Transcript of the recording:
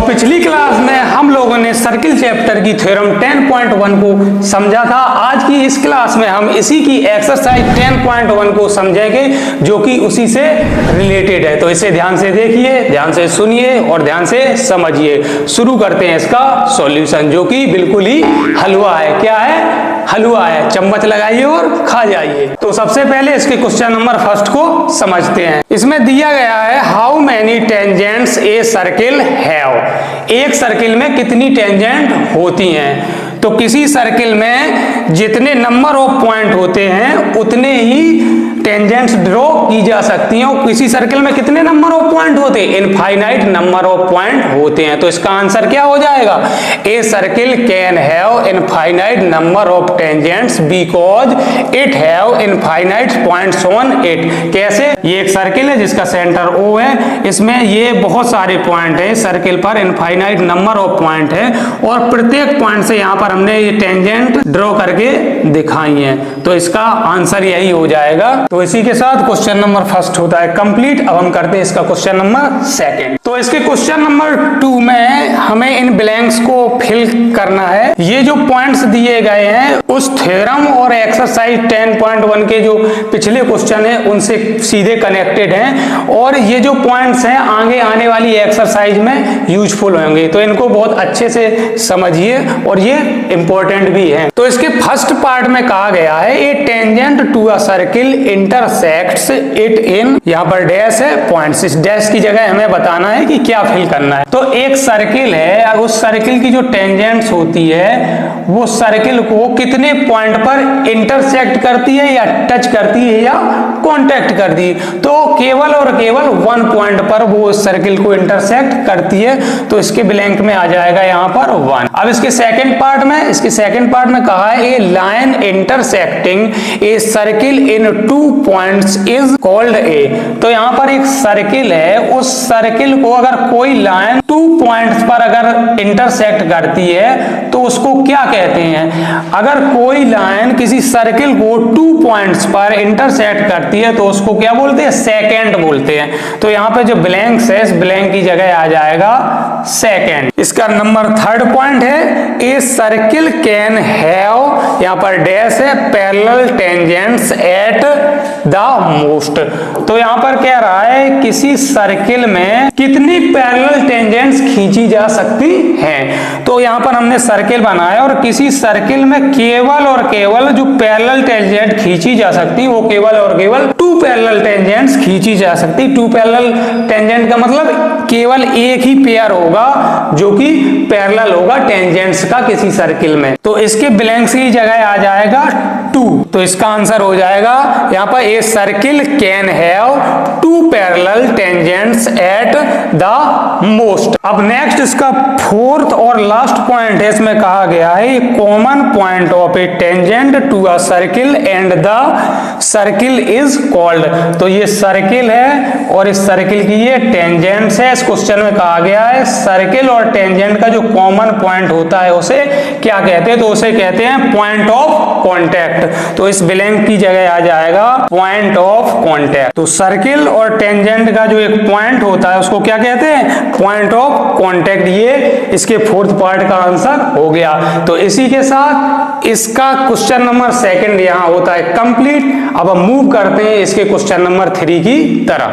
पिछली क्लास में हम लोगों ने सर्किल चैप्टर की थ्योरम 10.1 को समझा था। आज की इस क्लास में हम इसी की एक्सरसाइज 10.1 को समझेंगे जो कि उसी से रिलेटेड है। तो इसे ध्यान से देखिए, ध्यान से सुनिए और ध्यान से समझिए। शुरू करते हैं इसका सॉल्यूशन, जो कि बिल्कुल ही हलवा है। क्या है? हलवा है। चम्मच लगाइए और खा जाइए। तो सबसे पहले इसके क्वेश्चन नंबर फर्स्ट को समझते हैं। इसमें दिया गया है how many tangents a circle have. एक सर्किल में कितनी टेंजेंट होती हैं? तो किसी सर्किल में जितने नंबर ऑफ पॉइंट होते हैं उतने ही टेंजेंट्स ड्रॉ की जा सकती हैं। और किसी सर्किल में कितने नंबर ऑफ पॉइंट होते हैं? इनफाइनाइट नंबर ऑफ पॉइंट होते हैं। तो इसका आंसर क्या हो जाएगा? A circle can have infinite number of tangents because it have infinite points on it. कैसे? ये एक सर्किल है जिसका सेंटर O है, इसमें ये बहुत सारे पॉइंट है। सर्किल पर इनफाइनाइट नंबर ऑफ पॉइंट है और प्रत्येक पॉइंट से यहाँ पर हमने ये टेंजेंट ड्रॉ करके दिखाई है। तो इसका आंसर यही हो जाएगा। तो इसी के साथ क्वेश्चन नंबर फर्स्ट होता है कंप्लीट। अब हम करते हैं इसका क्वेश्चन नंबर सेकंड। तो इसके क्वेश्चन नंबर 2 में हमें इन ब्लैंक्स को फिल करना है। ये जो पॉइंट्स दिए गए हैं उस थ्योरम और एक्सरसाइज 10.1 के जो पिछले क्वेश्चन है उनसे सीधे कनेक्टेड हैं और ये जो पॉइंट्स हैं आगे आने वाली एक्सरसाइज में यूजफुल होंगे। तो इनको बहुत अच्छे से समझिए और ये इंपॉर्टेंट भी है। तो इसके फर्स्ट पार्ट में कहा गया है a tangent to a circle intersects it in, यहाँ पर डैश है पॉइंट्स। इस डैश की जगह हमें बताना है कि क्या फिल करना है। तो एक सर्किल है, उस सर्किल की जो टेंजेंट्स होती है वो सर्किल को कितने पॉइंट पर इंटरसेक्ट करती है या टच करती है या कॉन्टेक्ट करती है? तो केवल और केवल 1 पॉइंट पर वो सर्किल को इंटरसेक्ट करती है। तो इसके ब्लैंक में आ जाएगा यहाँ पर 1। अब इसके सेकंड पार्ट में कहा है a line intersecting a circle in 2 points is called a. तो यहाँ पर एक सर्किल है, उस सर्किल को अगर कोई लाइन 2 पॉइंट्स पर अगर इंटरसेक्ट करती है तो उसको क्या कहते हैं? अगर कोई लाइन किसी सर्किल को 2 पॉइंट्स पर इंटरसेक्ट करती है तो उसको क्या बोलते हैं? सेकेंड बोलते हैं। तो यहाँ पे जो ब्लैंक्स है इस ब्लैंक की जगह आ जाएगा सेकेंड। इसका नंबर 3rd पॉइंट है ए सर्किल कैन हैव, यहाँ पर डैश है parallel tangents at the most. तो यहाँ पर कह रहा है किसी सर्किल में कितनी पैरेलल टेंजेंट्स खींची जा सकती हैं। तो यहाँ पर हमने सर्किल बनाया और किसी सर्किल में केवल और केवल जो पैरेलल टेंजेंट खींची जा सकती है वो केवल और केवल 2 पैरेलल टेंजेंट्स खींची जा सकती। 2 पैरेलल टेंजेंट का मतलब केवल एक ही पेयर होगा जो कि पैरेलल होगा टेंजेंट्स का किसी सर्किल में। तो इसके ब्लैंक्स की जगह आ जाएगा 2। तो इसका आंसर हो जाएगा यहाँ पर a circle can have 2 parallel tangents at the most. अब नेक्स्ट इसका 4th और लास्ट पॉइंट है। इसमें कहा गया है common point of a tangent to a circle and the circle is called. तो ये सर्किल है और इस सर्किल की ये टेंजेंट्स है। इस क्वेश्चन में कहा गया है सर्किल और टेंजेंट का जो कॉमन पॉइंट होता है उसे क्या कहते हैं? तो उसे कहते हैं पॉइंट ऑफ कॉन्टैक्ट। तो इस ब्लैंक की जगह आ जाएगा पॉइंट ऑफ कॉन्टैक्ट। तो सर्किल और टेंजेंट का जो एक पॉइंट होता है उसको क्या कहते हैं? Point of contact. ये इसके 4th पार्ट का आंसर हो गया। तो इसी के साथ इसका क्वेश्चन नंबर 2 यहाँ होता है कंप्लीट। अब हम मूव करते हैं इसके क्वेश्चन नंबर 3 की तरफ।